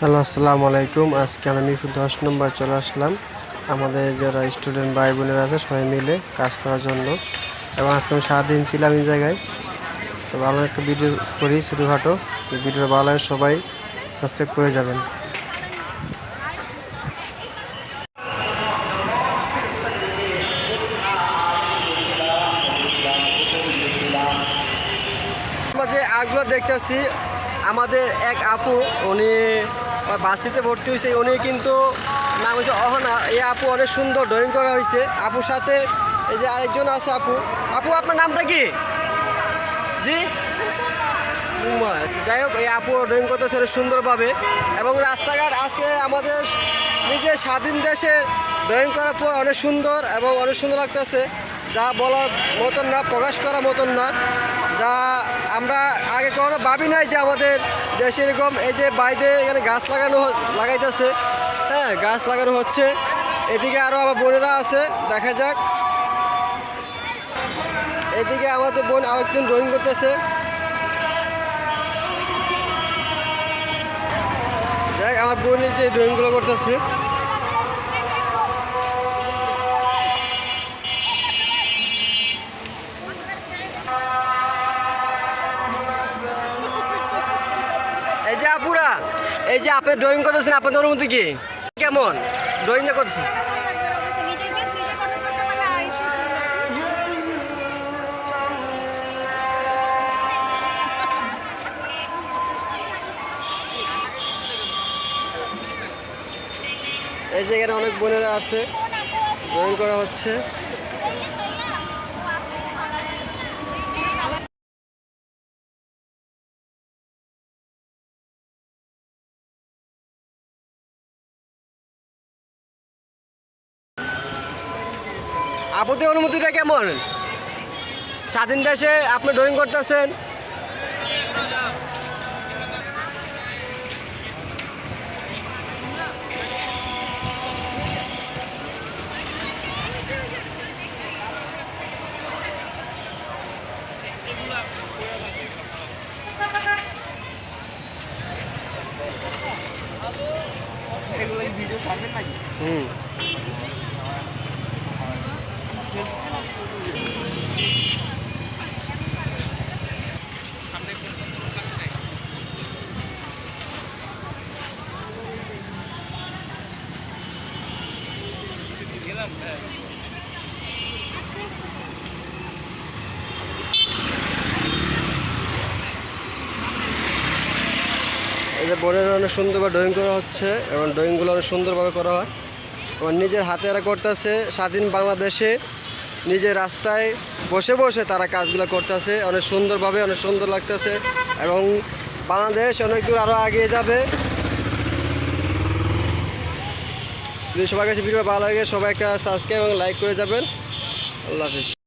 Hello, আসসালামু আলাইকুম। আজকে আমি 10 নম্বর চলে আসলাম আমাদের যারা স্টুডেন্ট ভাই বোনেরা আছে সবাই মিলে কাজ করার জন্য। এবং আজকে আমি সারাদিন ছিলাম এই জায়গায়। তো ভালো একটা ভিডিও করি ছোটোখাটো, ভিডিওটা ভালো লাগে, সবাই সাবস্ক্রাইব করে যাবেন। আমরা যে আগুলো দেখতেছি, আমাদের এক আপু, উনি বাসিতে ভর্তি হয়েছে। উনি কিন্তু নাম হচ্ছে অহনা। এই আপু অনেক সুন্দর ড্রয়িং করা হয়েছে। আপুর সাথে এই যে আরেকজন আছে। আপু, আপনার নামটা কি? জি, আচ্ছা, যাই হোক, এই আপু ড্রয়িং করতেছে অনেক সুন্দরভাবে। এবং রাস্তাঘাট আজকে আমাদের নিজের স্বাধীন দেশের ড্রয়িং করার পর অনেক সুন্দর এবং অনেক সুন্দর লাগতেছে, যা বলার মতন না, প্রকাশ করার মতন না। যা আমরা আগে কখনো ভাবি নাই যে আমাদের দেশে এরকম এই যে বাইরে এখানে গাছ লাগাইতেছে। হ্যাঁ, গাছ লাগানো হচ্ছে। এদিকে আরও আমার বোনেরা আছে, দেখা যাক। এদিকে আমাদের বোন আরেকজন ড্রয়িং করতেছে। দেখ, আমার বোনের যে ড্রয়িংগুলো করতেছে। এই যে আপুরা, এই যে আপনি ড্রয়িং করতেছেন, আপনাদের অনুমতি কি? কেমন ড্রয়িংটা করতেছেন? এই যে এখানে অনেক বোনেরা আছে, ড্রয়িং করা হচ্ছে। আপনাদের অনুমতিটা কেমন? স্বাধীন দেশে আপনি ড্রয়িং করতেছেন। হুম, এই যে বোনেরা অনেক সুন্দরভাবে ড্রয়িং করা হচ্ছে এবং ড্রয়িংগুলো অনেক সুন্দরভাবে করা হয় এবং নিজের হাতে এরা করতেছে। স্বাধীন বাংলাদেশে নিজের রাস্তায় বসে বসে তারা কাজগুলো করতেছে অনেক সুন্দরভাবে, অনেক সুন্দর লাগতেছে। এবং বাংলাদেশ অনেক দূর আরও এগিয়ে যাবে। যদি সবার কাছে ভিডিও ভালো লাগে, সবাই একটা সাবস্ক্রাইব এবং লাইক করে যাবেন। আল্লাহ হাফিজ।